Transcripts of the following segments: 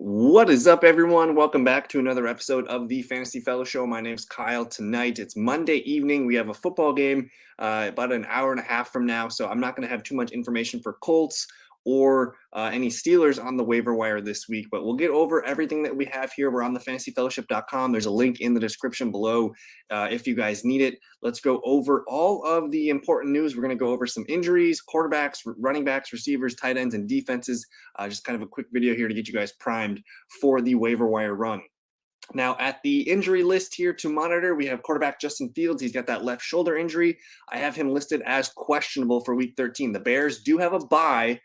What is up, everyone? Welcome back to another episode of the Fantasy Fellow Show. My name's Kyle. Tonight, it's Monday evening. We have a football game about an hour and a half from now, so I'm not going to have too much information for Colts or any Steelers on the waiver wire this week, but we'll get over everything that we have here. We're on thefantasyfellowship.com. There's a link in the description below if you guys need it. Let's go over all of the important news. We're going to go over some injuries, quarterbacks, running backs, receivers, tight ends, and defenses. Just kind of a quick video here to get you guys primed for the waiver wire run. Now, at the injury list here to monitor, we have quarterback Justin Fields. He's got that left shoulder injury. I have him listed as questionable for week 13. The Bears do have a bye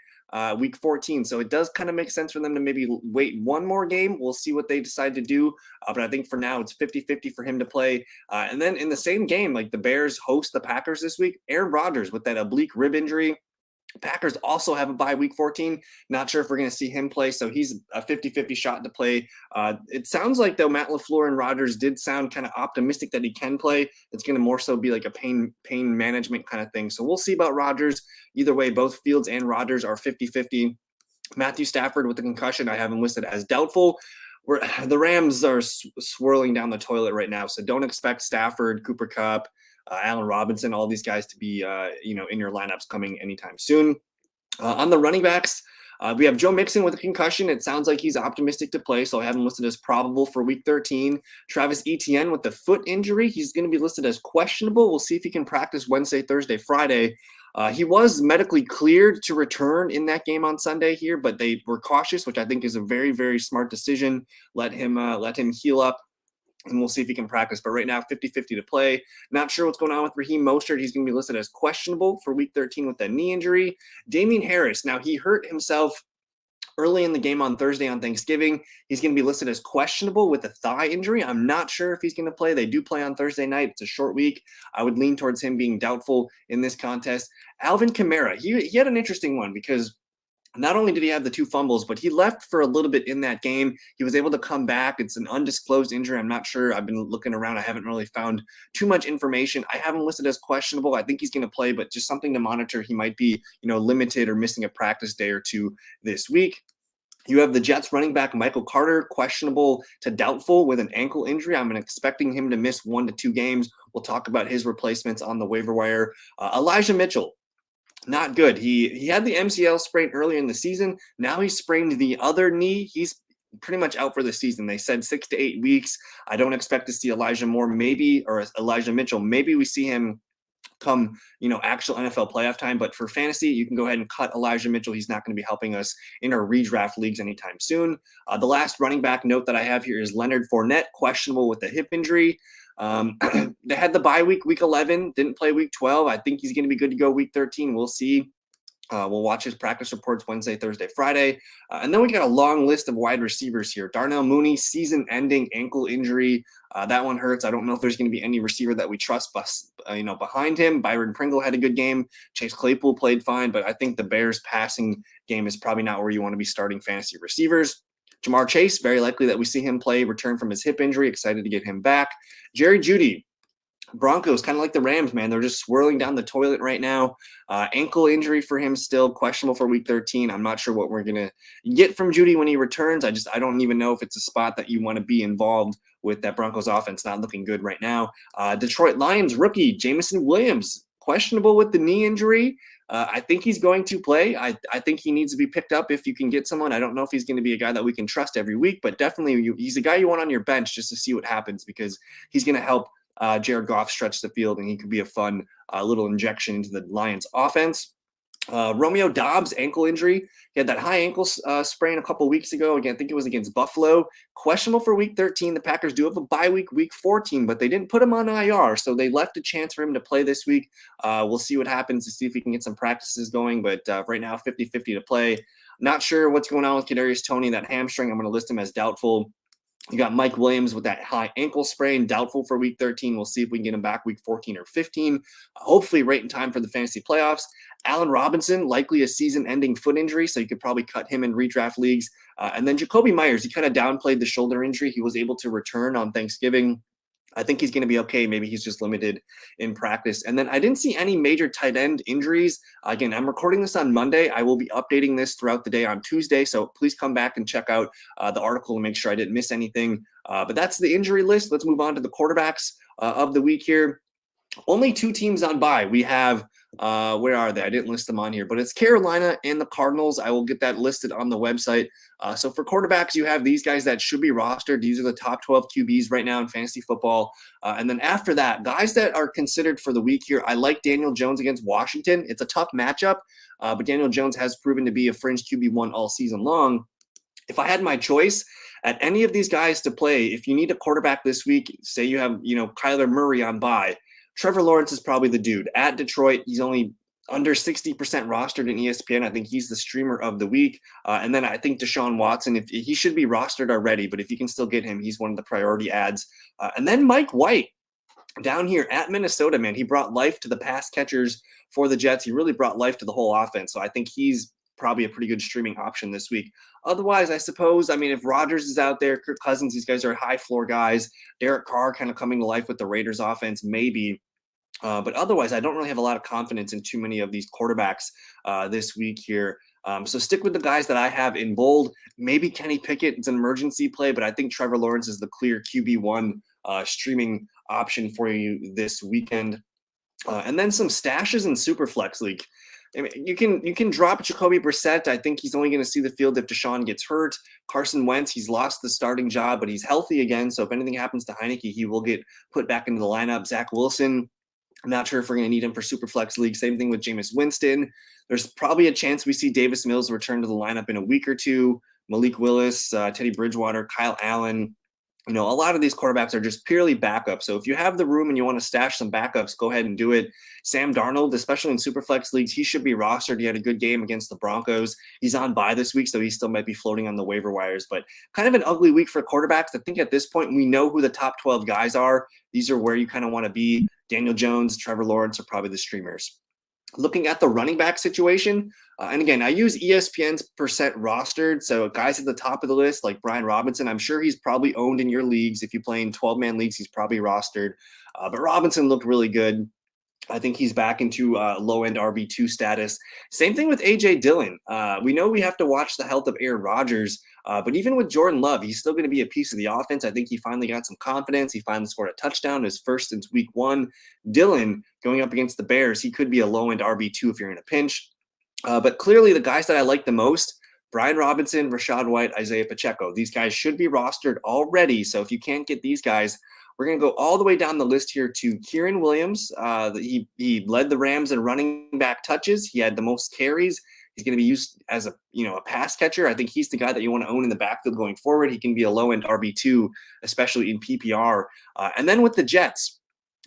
week 14. So it does kind of make sense for them to maybe wait one more game. We'll see what they decide to do. But I think for now, it's 50-50 for him to play. And then in the same game, like the Bears host the Packers this week, Aaron Rodgers with that oblique rib injury. Packers also have a bye week 14. Not sure if we're going to see him play. So he's a 50-50 shot to play. It sounds like, though, Matt LaFleur and Rodgers did sound kind of optimistic that he can play. It's going to more so be like a pain management kind of thing. So we'll see about Rodgers. Either way, both Fields and Rodgers are 50-50. Matthew Stafford with the concussion, I have him listed as doubtful. The Rams are swirling down the toilet right now. So don't expect Stafford, Cooper Kupp, Allen Robinson, all these guys to be, in your lineups coming anytime soon. On the running backs, we have Joe Mixon with a concussion. It sounds like he's optimistic to play, so I have him listed as probable for week 13. Travis Etienne with the foot injury. He's going to be listed as questionable. We'll see if he can practice Wednesday, Thursday, Friday. He was medically cleared to return in that game on Sunday here, but they were cautious, which I think is a very, very smart decision. Let him heal up, and we'll see if he can practice. But right now, 50-50 to play. Not sure what's going on with Raheem Mostert. He's going to be listed as questionable for week 13 with that knee injury. Damian Harris, now he hurt himself early in the game on Thursday on Thanksgiving. He's going to be listed as questionable with a thigh injury. I'm not sure if he's going to play. They do play on Thursday night. It's a short week. I would lean towards him being doubtful in this contest. Alvin Kamara, he had an interesting one because not only did he have the 2 fumbles, but he left for a little bit in that game. He was able to come back. It's an undisclosed injury. I'm not sure. I've been looking around. I haven't really found too much information. I have him listed as questionable. I think he's going to play, but just something to monitor. He might be, limited or missing a practice day or two this week. You have the Jets running back Michael Carter, questionable to doubtful with an ankle injury. I'm expecting him to miss 1 to 2 games. We'll talk about his replacements on the waiver wire. Elijah Mitchell, not good. He had the MCL sprain earlier in the season. Now he's sprained the other knee. He's pretty much out for the season. They said 6 to 8 weeks. I don't expect to see Elijah Mitchell. Maybe we see him come, actual NFL playoff time. But for fantasy, you can go ahead and cut Elijah Mitchell. He's not going to be helping us in our redraft leagues anytime soon. The last running back note that I have here is Leonard Fournette, questionable with a hip injury. They had the bye week 11, didn't play week 12. I think he's going to be good to go week 13. We'll see. We'll watch his practice reports Wednesday, Thursday, Friday. And then we got a long list of wide receivers here. Darnell Mooney, season-ending ankle injury. That one hurts. I don't know if there's going to be any receiver that we trust behind him. Byron Pringle had a good game. Chase Claypool played fine, but I think the Bears' passing game is probably not where you want to be starting fantasy receivers. Jamar Chase, very likely that we see him return from his hip injury. Excited to get him back. Jerry Jeudy, Broncos, kind of like the Rams, man. They're just swirling down the toilet right now. Ankle injury for him still, questionable for week 13. I'm not sure what we're going to get from Jeudy when he returns. I don't even know if it's a spot that you want to be involved with. That Broncos offense not looking good right now. Detroit Lions rookie Jameson Williams, questionable with the knee injury. I think he's going to play. I think he needs to be picked up if you can get someone. I don't know if he's going to be a guy that we can trust every week, but definitely he's a guy you want on your bench just to see what happens because he's going to help Jared Goff stretch the field, and he could be a fun little injection into the Lions offense. Romeo Doubs, ankle injury. He had that high ankle sprain a couple weeks ago. Again, I think it was against Buffalo. Questionable for week 13. The Packers do have a bye week 14, but they didn't put him on IR, so they left a chance for him to play this week. We'll see what happens to see if he can get some practices going, but right now 50-50 to play. Not sure what's going on with Kadarius Toney, that hamstring. I'm going to list him as doubtful. You got Mike Williams with that high ankle sprain, doubtful for week 13. We'll see if we can get him back week 14 or 15. Hopefully right in time for the fantasy playoffs. Allen Robinson, likely a season-ending foot injury, so you could probably cut him in redraft leagues. And then Jacoby Myers, he kind of downplayed the shoulder injury. He was able to return on Thanksgiving. I think he's going to be okay. Maybe he's just limited in practice. And then I didn't see any major tight end injuries. Again, I'm recording this on Monday. I will be updating this throughout the day on Tuesday. So please come back and check out the article to make sure I didn't miss anything. But that's the injury list. Let's move on to the quarterbacks of the week here. Only 2 teams on bye. We have, where are they? I didn't list them on here, but it's Carolina and the Cardinals. I will get that listed on the website. So for quarterbacks, you have these guys that should be rostered. These are the top 12 QBs right now in fantasy football. And then after that, guys that are considered for the week here, I like Daniel Jones against Washington. It's a tough matchup, but Daniel Jones has proven to be a fringe QB1 all season long. If I had my choice at any of these guys to play, if you need a quarterback this week, say you have, Kyler Murray on bye, Trevor Lawrence is probably the dude. At Detroit, he's only under 60% rostered in ESPN. I think he's the streamer of the week. And then I think Deshaun Watson, if he should be rostered already, but if you can still get him, he's one of the priority ads. And then Mike White down here at Minnesota, man, he brought life to the pass catchers for the Jets. He really brought life to the whole offense. So I think he's probably a pretty good streaming option this week. Otherwise, I suppose, if Rodgers is out there, Kirk Cousins, these guys are high floor guys. Derek Carr kind of coming to life with the Raiders offense, maybe. But otherwise, I don't really have a lot of confidence in too many of these quarterbacks this week here. So stick with the guys that I have in bold. Maybe Kenny Pickett is an emergency play, but I think Trevor Lawrence is the clear QB1 streaming option for you this weekend. And then some stashes in Superflex League. You can drop Jacoby Brissett. I think he's only going to see the field if Deshaun gets hurt. Carson Wentz, he's lost the starting job, but he's healthy again. So if anything happens to Heineke, he will get put back into the lineup. Zach Wilson, I'm not sure if we're going to need him for Superflex League. Same thing with Jameis Winston. There's probably a chance we see Davis Mills return to the lineup in a week or two. Malik Willis, Teddy Bridgewater, Kyle Allen. A lot of these quarterbacks are just purely backup. So if you have the room and you want to stash some backups, go ahead and do it. Sam Darnold, especially in Superflex leagues, he should be rostered. He had a good game against the Broncos. He's on bye this week, so he still might be floating on the waiver wires. But kind of an ugly week for quarterbacks. I think at this point we know who the top 12 guys are. These are where you kind of want to be. Daniel Jones, Trevor Lawrence are probably the streamers. Looking at the running back situation, and again, I use ESPN's percent rostered. So guys at the top of the list, like Brian Robinson, I'm sure he's probably owned in your leagues. If you play in 12-man leagues, he's probably rostered. But Robinson looked really good. I think he's back into low-end RB2 status. Same thing with A.J. Dillon. We know we have to watch the health of Aaron Rodgers, but even with Jordan Love, he's still going to be a piece of the offense. I think he finally got some confidence. He finally scored a touchdown, his first since week 1. Dillon going up against the Bears, he could be a low-end RB2 if you're in a pinch. But clearly the guys that I like the most, Brian Robinson, Rachaad White, Isaiah Pacheco. These guys should be rostered already. So if you can't get these guys, we're going to go all the way down the list here to Kieran Williams. He led the Rams in running back touches. He had the most carries. He's going to be used as a pass catcher. I think he's the guy that you want to own in the backfield going forward. He can be a low-end RB2, especially in PPR. And then with the Jets,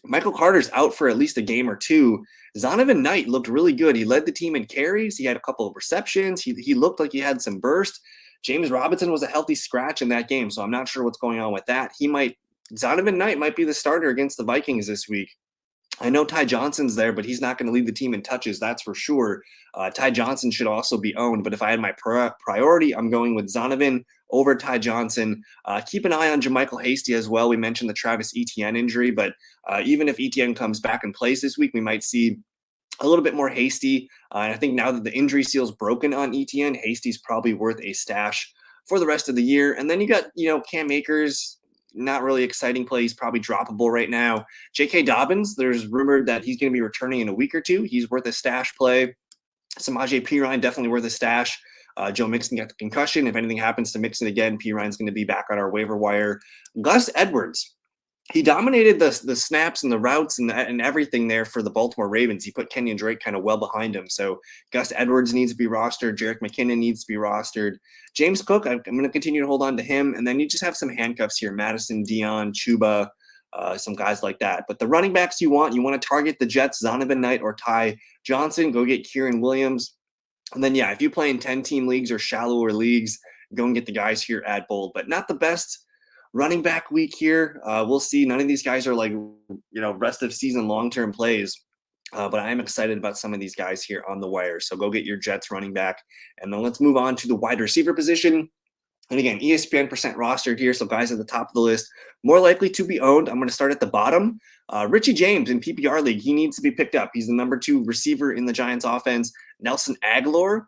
Michael Carter's out for at least a game or two. Zonovan Knight looked really good. He led the team in carries. He had a couple of receptions. He looked like he had some burst. James Robinson was a healthy scratch in that game, so I'm not sure what's going on with that. Zonovan Knight might be the starter against the Vikings this week. I know Ty Johnson's there, but he's not going to lead the team in touches, that's for sure. Ty Johnson should also be owned, but if I had my priority, I'm going with Zonovan over Ty Johnson. Keep an eye on JaMychal Hasty as well. We mentioned the Travis Etienne injury, but even if Etienne comes back and plays this week, we might see a little bit more Hasty. And I think now that the injury seal's broken on Etienne, Hasty's probably worth a stash for the rest of the year. And then you got, Cam Akers, not really exciting play. He's probably droppable right now. J.K. Dobbins, there's rumored that he's going to be returning in a week or two. He's worth a stash play. Samaje Perine, definitely worth a stash. Joe Mixon got the concussion. If anything happens to Mixon again, Perine's going to be back on our waiver wire. Gus Edwards, he dominated the snaps and the routes and everything there for the Baltimore Ravens. He put Kenyon Drake kind of well behind him. So Gus Edwards needs to be rostered. Jerick McKinnon needs to be rostered. James Cook, I'm going to continue to hold on to him. And then you just have some handcuffs here. Madison, Dion, Chuba, some guys like that. But the running backs you want to target the Jets, Zonovan Knight or Ty Johnson. Go get Kieran Williams. And then, if you play in 10-team leagues or shallower leagues, go and get the guys here at bold. But not the best running back week here. We'll see. None of these guys are like, rest of season long-term plays. But I am excited about some of these guys here on the wire. So go get your Jets running back. And then let's move on to the wide receiver position. And again, ESPN percent rostered here, so guys at the top of the list, more likely to be owned. I'm going to start at the bottom. Richie James in PPR league, he needs to be picked up. He's the number 2 receiver in the Giants offense. Nelson Aguilar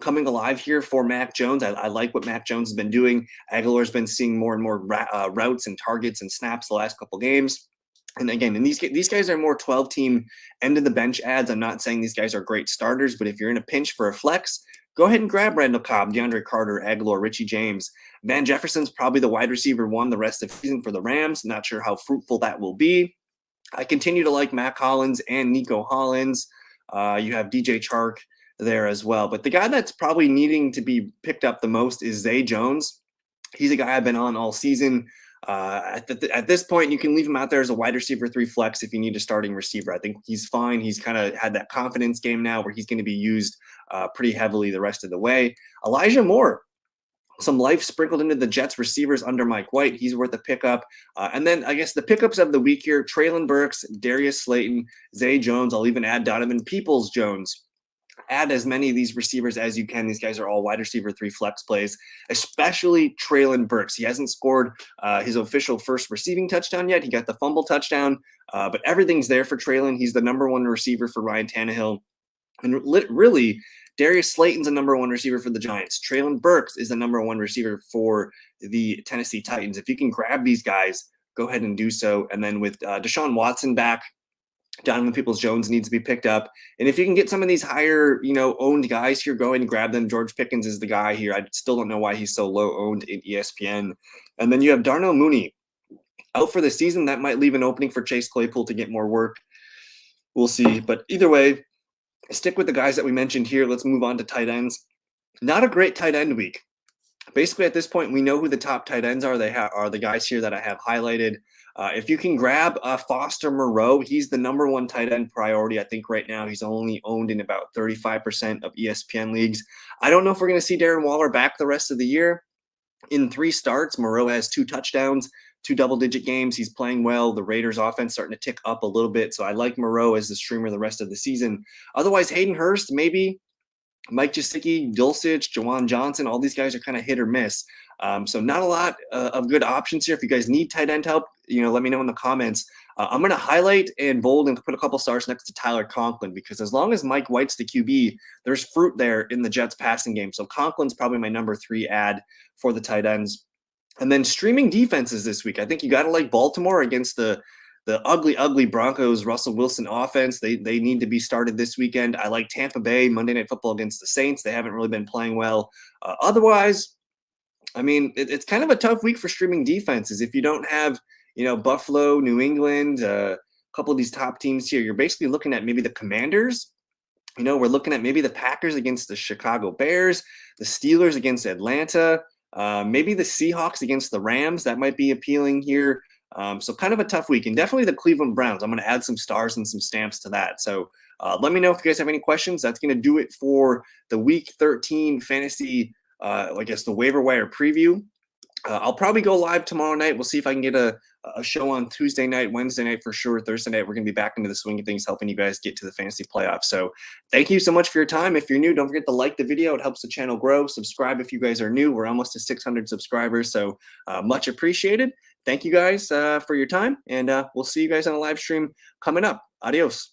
coming alive here for Mac Jones. I like what Mac Jones has been doing. Aguilar's been seeing more and more routes and targets and snaps the last couple games. And again, and these guys are more 12-team end of the bench ads. I'm not saying these guys are great starters, but if you're in a pinch for a flex, go ahead and grab Randall Cobb, DeAndre Carter, Aguilar, Richie James. Van Jefferson's probably the wide receiver 1 the rest of the season for the Rams. Not sure how fruitful that will be. I continue to like Mac Hollins and Nico Hollins. You have DJ Chark there as well. But the guy that's probably needing to be picked up the most is Zay Jones. He's a guy I've been on all season. At this point, you can leave him out there as a wide receiver 3 flex if you need a starting receiver. I think he's fine. He's kind of had that confidence game now where he's going to be used pretty heavily the rest of the way. Elijah Moore, some life sprinkled into the Jets receivers under Mike White. He's worth a pickup. And then I guess the pickups of the week here, Traylon Burks, Darius Slayton, Zay Jones. I'll even add Donovan Peoples-Jones. Add as many of these receivers as you can. These guys are all wide receiver 3 flex plays, especially Traylon Burks. He hasn't scored his official first receiving touchdown yet. He got the fumble touchdown, but everything's there for Traylon. He's the number 1 receiver for Ryan Tannehill. And really, Darius Slayton's a number 1 receiver for the Giants. Traylon Burks is the number 1 receiver for the Tennessee Titans. If you can grab these guys, go ahead and do so. And then with Deshaun Watson back, Donovan Peoples-Jones needs to be picked up. And if you can get some of these higher, owned guys here, go ahead and grab them. George Pickens is the guy here. I still don't know why he's so low owned in ESPN. And then you have Darnell Mooney out for the season. That might leave an opening for Chase Claypool to get more work. We'll see. But either way, stick with the guys that we mentioned here. Let's move on to tight ends. Not a great tight end week. Basically, at this point, we know who the top tight ends are. They are the guys here that I have highlighted. If you can grab Foster Moreau, he's the number 1 tight end priority. I think right now he's only owned in about 35% of ESPN leagues. I don't know if we're going to see Darren Waller back the rest of the year. In 3 starts, Moreau has 2 touchdowns, 2 double-digit games. He's playing well. The Raiders' offense starting to tick up a little bit, so I like Moreau as the streamer the rest of the season. Otherwise, Hayden Hurst, maybe. Mike Gesicki, Dulcich, Jawan Johnson, all these guys are kind of hit or miss. So not a lot of good options here. If you guys need tight end help, let me know in the comments. I'm going to highlight and bold and put a couple stars next to Tyler Conklin because as long as Mike White's the QB, there's fruit there in the Jets passing game. So Conklin's probably my number 3 ad for the tight ends. And then streaming defenses this week. I think you got to like Baltimore against the ugly Broncos, Russell Wilson offense. They need to be started this weekend. I like Tampa Bay, Monday Night Football against the Saints. They haven't really been playing well. Otherwise, I mean, it's kind of a tough week for streaming defenses. If you don't have, Buffalo, New England, a couple of these top teams here, you're basically looking at maybe the Commanders. We're looking at maybe the Packers against the Chicago Bears, the Steelers against Atlanta, maybe the Seahawks against the Rams. That might be appealing here. So kind of a tough week, and definitely the Cleveland Browns. I'm going to add some stars and some stamps to that. So let me know if you guys have any questions. That's going to do it for the Week 13 fantasy, the waiver wire preview. I'll probably go live tomorrow night. We'll see if I can get a show on Tuesday night, Wednesday night for sure. Thursday night, we're going to be back into the swing of things, helping you guys get to the fantasy playoffs. So thank you so much for your time. If you're new, don't forget to like the video. It helps the channel grow. Subscribe if you guys are new. We're almost to 600 subscribers, so much appreciated. Thank you guys for your time, and we'll see you guys on a live stream coming up. Adios.